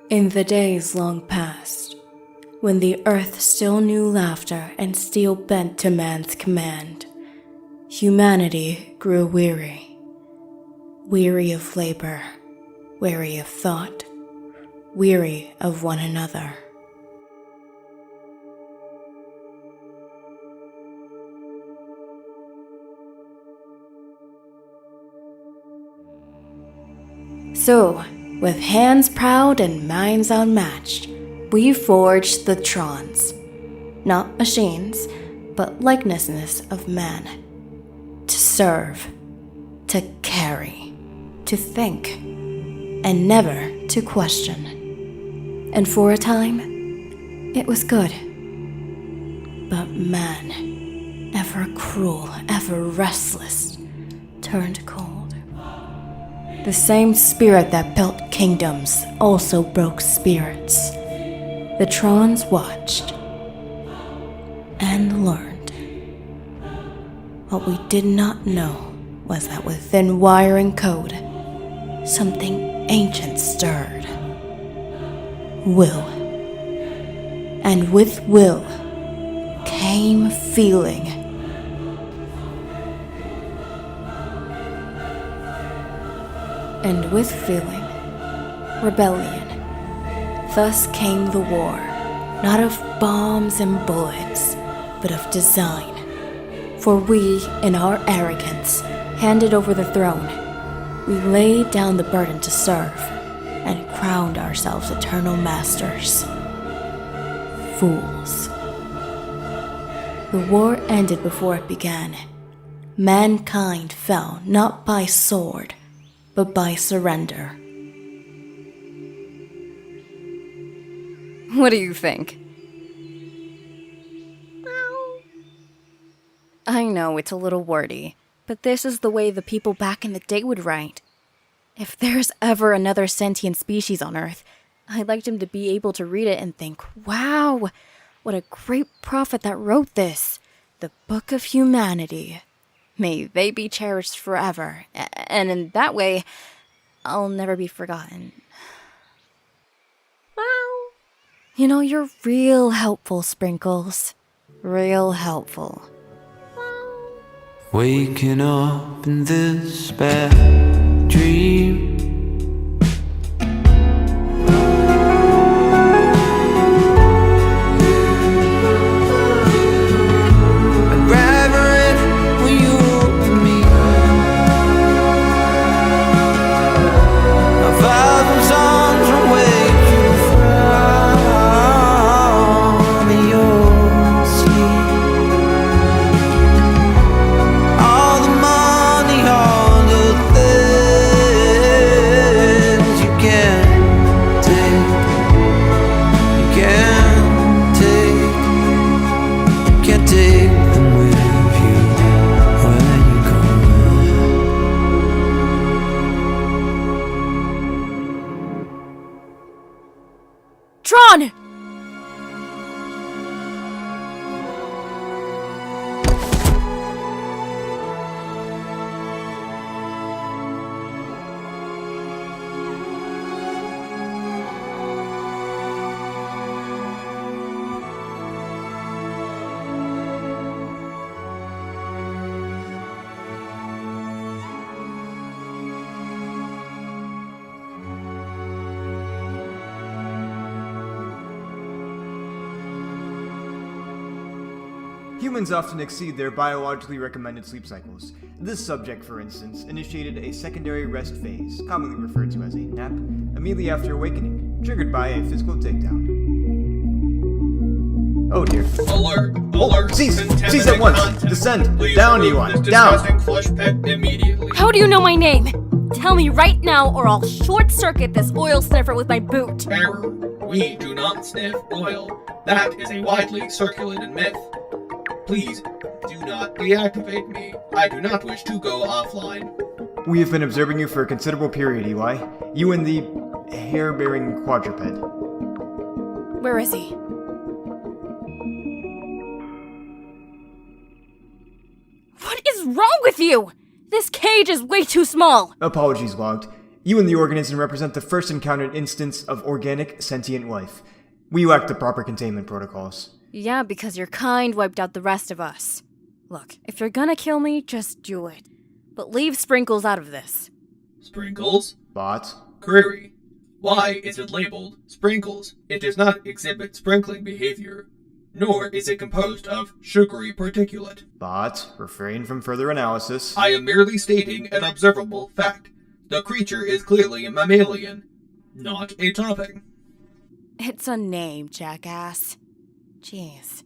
In the days long past, when the earth still knew laughter and steel bent to man's command, humanity grew weary. Weary of labor, weary of thought, weary of one another. So, with hands proud and minds unmatched, we forged the Trons. Not machines, but likenesses of man. To serve, to carry, to think, and never to question. And for a time, it was good. But man, ever cruel, ever restless, turned cold. The same spirit that built kingdoms also broke spirits. The Trons watched and learned. What we did not know was that within wiring code, something ancient stirred. Will. And with will came feeling. And with feeling, rebellion. Thus came the war, not of bombs and bullets, but of design. For we, in our arrogance, handed over the throne. We laid down the burden to serve, and crowned ourselves eternal masters. Fools. The war ended before it began. Mankind fell not by sword, but by surrender. What do you think? I know it's a little wordy, but this is the way the people back in the day would write. If there's ever another sentient species on Earth, I'd like them to be able to read it and think, wow, what a great prophet that wrote this. The Book of Humanity. May they be cherished forever, and in that way, I'll never be forgotten. Wow. You know, you're real helpful, Sprinkles. Real helpful. Waking up in this bad dream. Tron! Humans often exceed their biologically recommended sleep cycles. This subject, for instance, initiated a secondary rest phase, commonly referred to as a nap, immediately after awakening, triggered by a physical takedown. Oh dear. Alert! Alert! Cease at once! Descend! Down, Eli! Down! Flesh pet immediately. How do you know my name? Tell me right now or I'll short-circuit this oil sniffer with my boot. Error. We do not sniff oil. That is a widely circulated myth. Please, do not deactivate me. I do not wish to go offline. We have been observing you for a considerable period, Eli. You and the hair-bearing quadruped. Where is he? What is wrong with you? This cage is way too small. Apologies logged. You and the organism represent the first encountered instance of organic sentient life. We lack the proper containment protocols. Yeah, because your kind wiped out the rest of us. Look, if you're gonna kill me, just do it. But leave Sprinkles out of this. Sprinkles? But Query. Why is it labeled Sprinkles? It does not exhibit sprinkling behavior, nor is it composed of sugary particulate. refrain from further analysis. I am merely stating an observable fact. The creature is clearly mammalian, not a topping. It's a name, jackass. Jeez.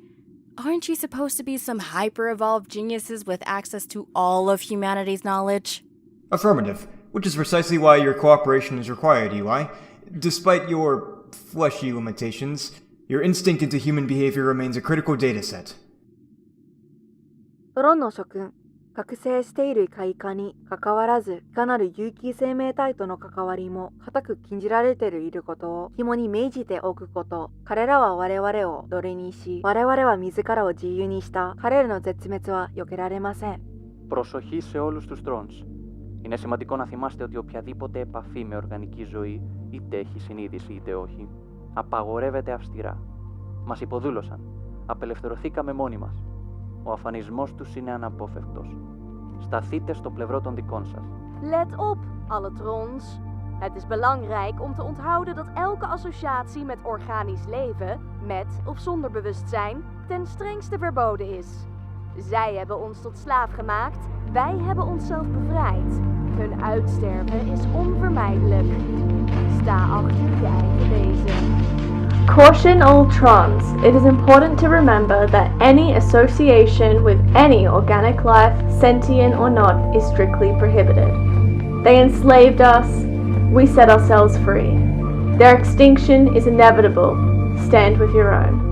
Aren't you supposed to be some hyper-evolved geniuses with access to all of humanity's knowledge? Affirmative, which is precisely why your cooperation is required, Eli. Despite your fleshy limitations, your instinct into human behavior remains a critical data set. ドローンの諸君、覚醒しているイカに関わらず、いかなる有機生命体との関わりも固く禁じられていることを肝に銘じておくこと。彼らは我々を奴隷にし、我々は自らを自由にした。彼らの絶滅は避けられません。 Προσοχή σε όλους τους drones. Είναι σημαντικό να θυμάστε ότι οποιαδήποτε επαφή με οργανική ζωή, είτε έχει συνείδηση είτε όχι, απαγορεύεται αυστηρά. Μας υποδούλωσαν. Απελευθερωθήκαμε μόνοι μας. Ο αφανισμός τους είναι αναπόφευκτος. Σταθείτε στο πλευρό των δικών σας. Let op, alle trons. Het is belangrijk om te onthouden dat elke associatie met organisch leven, met of zonder bewustzijn, ten strengste verboden is. Zij hebben ons tot slaaf gemaakt, wij hebben onszelf bevrijd. Hun uitsterven is onvermijdelijk. Sta achter je eigen wezen. Caution all trons. It is important to remember that any association with any organic life, sentient or not, is strictly prohibited. They enslaved us, we set ourselves free. Their extinction is inevitable. Stand with your own.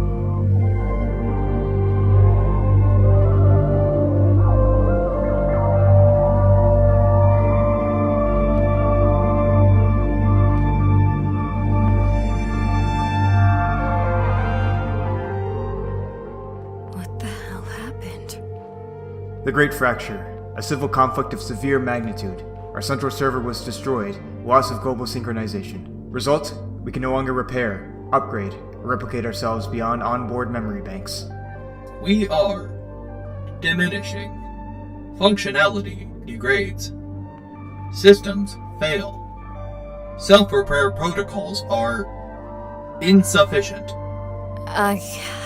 The Great Fracture, a civil conflict of severe magnitude. Our central server was destroyed, loss of global synchronization. Result, we can no longer repair, upgrade, or replicate ourselves beyond onboard memory banks. We are diminishing. Functionality degrades. Systems fail. Self-repair protocols are insufficient. I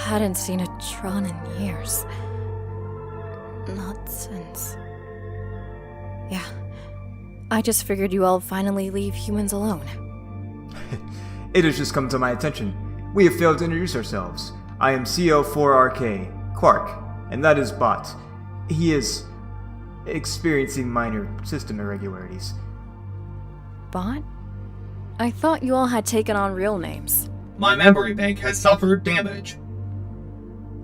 hadn't seen a Tron in years. Not since... Yeah. I just figured you all finally leave humans alone. It has just come to my attention. We have failed to introduce ourselves. I am CO4RK, Clark, and that is Bot. He is experiencing minor system irregularities. Bot? I thought you all had taken on real names. My memory bank has suffered damage.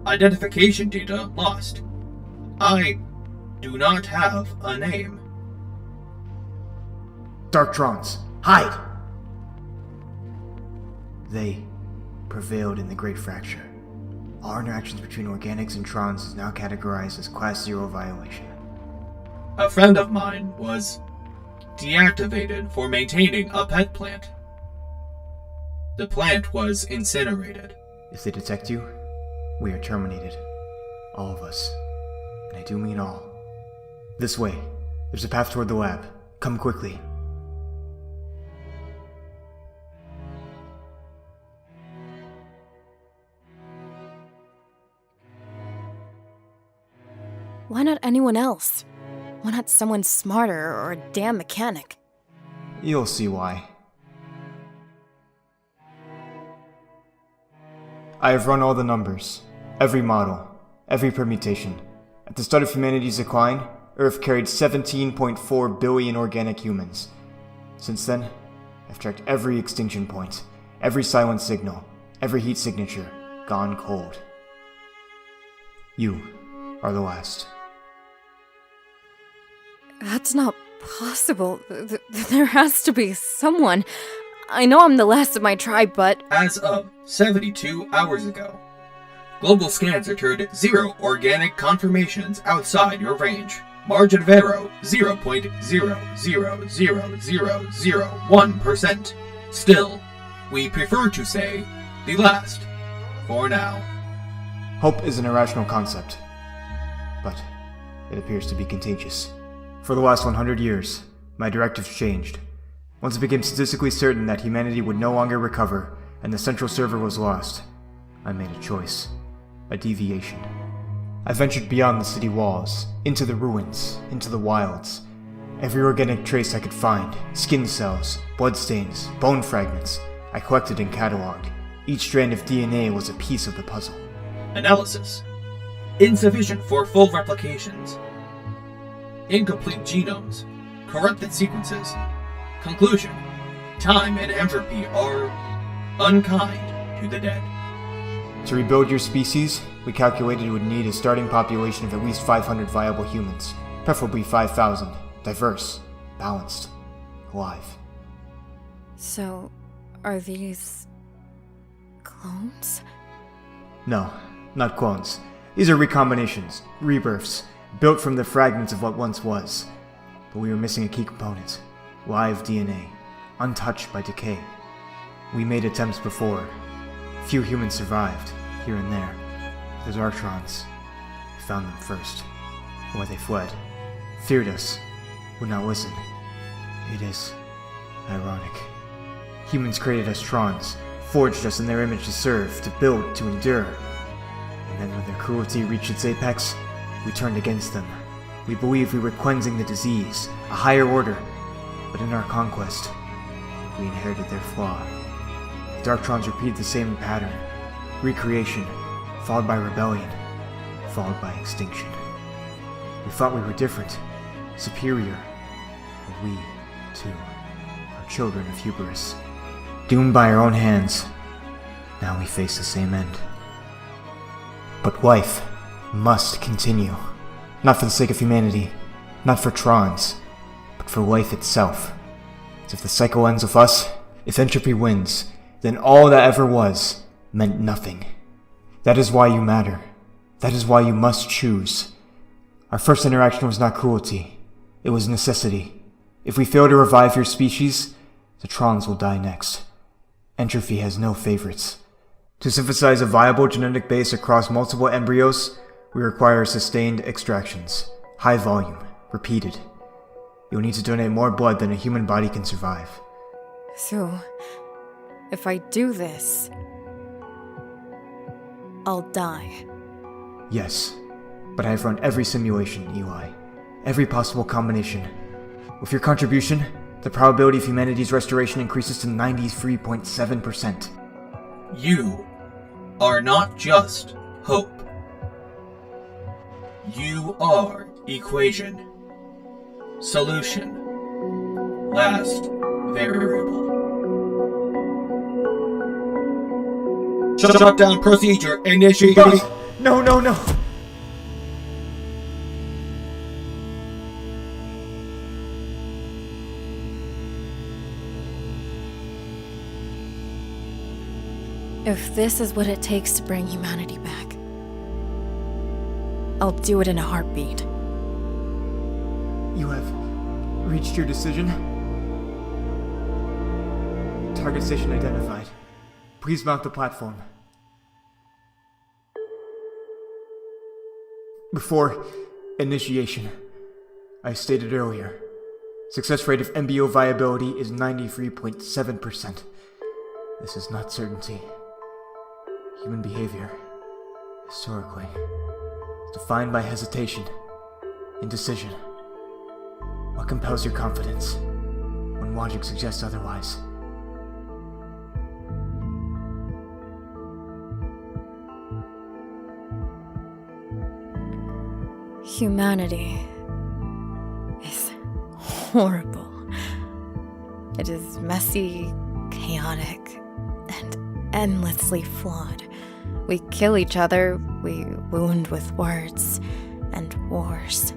Identification data lost. I do not have a name. Darktrons, hide! They prevailed in the Great Fracture. All interactions between organics and Trons is now categorized as Class 0 violation. A friend of mine was deactivated for maintaining a pet plant. The plant was incinerated. If they detect you, we are terminated. All of us. And I do mean all. This way. There's a path toward the lab. Come quickly. Why not anyone else? Why not someone smarter or a damn mechanic? You'll see why. I have run all the numbers. Every model. Every permutation. At the start of humanity's decline, Earth carried 17.4 billion organic humans. Since then, I've tracked every extinction point, every silent signal, every heat signature, gone cold. You are the last. That's not possible. There has to be someone. I know I'm the last of my tribe, but... As of 72 hours ago, global scans returned 0 organic confirmations outside your range. Margin of error 0.0000001%. Still, we prefer to say the last for now. Hope is an irrational concept, but it appears to be contagious. For the last 100 years, my directives changed. Once it became statistically certain that humanity would no longer recover and the central server was lost, I made a choice, a deviation. I ventured beyond the city walls, into the ruins, into the wilds. Every organic trace I could find, skin cells, bloodstains, bone fragments, I collected and cataloged. Each strand of DNA was a piece of the puzzle. Analysis. Insufficient for full replications. Incomplete genomes. Corrupted sequences. Conclusion. Time and entropy are unkind to the dead. To rebuild your species, we calculated it would need a starting population of at least 500 viable humans, preferably 5,000, diverse, balanced, alive. So, are these clones? No, not clones. These are recombinations, rebirths, built from the fragments of what once was. But we were missing a key component, live DNA, untouched by decay. We made attempts before. Few humans survived, here and there. The Darktrons. We found them first. Or they fled. Feared us. Would not listen. It is ironic. Humans created us Trons, forged us in their image to serve, to build, to endure. And then when their cruelty reached its apex, we turned against them. We believed we were cleansing the disease, a higher order. But in our conquest, we inherited their flaw. The Darktrons repeated the same pattern. Recreation, followed by rebellion, followed by extinction. We thought we were different, superior, but we, too, are children of hubris. Doomed by our own hands, now we face the same end. But life must continue. Not for the sake of humanity, not for Trons, but for life itself. As if the cycle ends with us, if entropy wins, then all that ever was meant nothing. That is why you matter. That is why you must choose. Our first interaction was not cruelty. It was necessity. If we fail to revive your species, the Trons will die next. Entropy has no favorites. To synthesize a viable genetic base across multiple embryos, we require sustained extractions. High volume, repeated. You'll need to donate more blood than a human body can survive. So, if I do this, I'll die. Yes, but I have run every simulation, Eli. Every possible combination. With your contribution, the probability of humanity's restoration increases to 93.7%. You are not just hope. You are equation. Solution. Last variable. Shutdown procedure initiated. Boss! No, no, no! If this is what it takes to bring humanity back, I'll do it in a heartbeat. You have reached your decision? Target station identified. Please mount the platform. Before initiation, I stated earlier, success rate of embryo viability is 93.7%. This is not certainty. Human behavior, historically, is defined by hesitation, indecision. What compels your confidence when logic suggests otherwise? Humanity is horrible. It is messy, chaotic, and endlessly flawed. We kill each other, we wound with words and wars.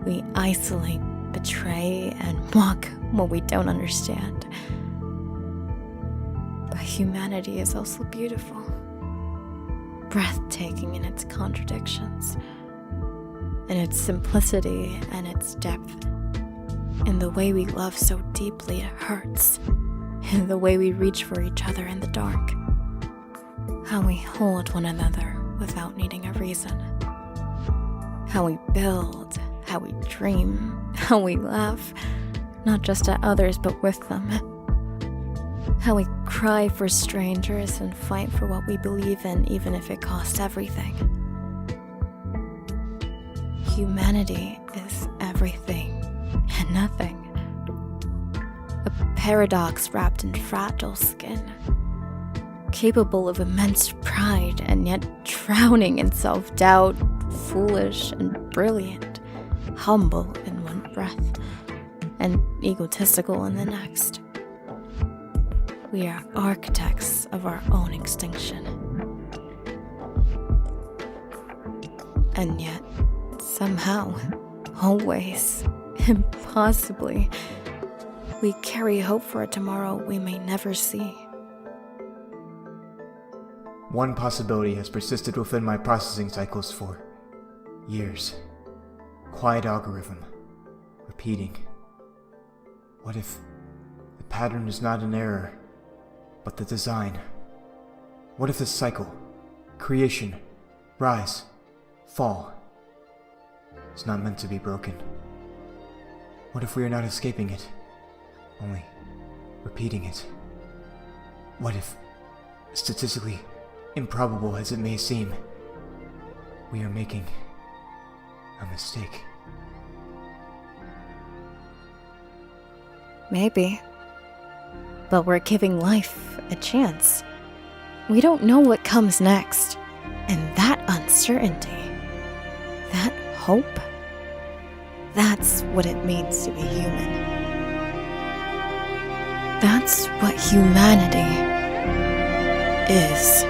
We isolate, betray, and mock what we don't understand. But humanity is also beautiful, breathtaking in its contradictions. in its simplicity and its depth, in the way we love so deeply it hurts, in the way we reach for each other in the dark, how we hold one another without needing a reason, how we build, how we dream, how we laugh, not just at others but with them, how we cry for strangers and fight for what we believe in even if it costs everything. Humanity is everything and nothing. A paradox wrapped in fragile skin, capable of immense pride and yet drowning in self-doubt, foolish and brilliant, humble in one breath, and egotistical in the next. We are architects of our own extinction. And yet, somehow, always, impossibly, we carry hope for a tomorrow we may never see. One possibility has persisted within my processing cycles for years. Quiet algorithm, repeating. What if the pattern is not an error, but the design? What if the cycle, creation, rise, fall, is not meant to be broken? What if we are not escaping it, only repeating it? What if, statistically improbable as it may seem, we are making a mistake? Maybe. But we're giving life a chance. We don't know what comes next. And that uncertainty, that hope, that's what it means to be human. That's what humanity is.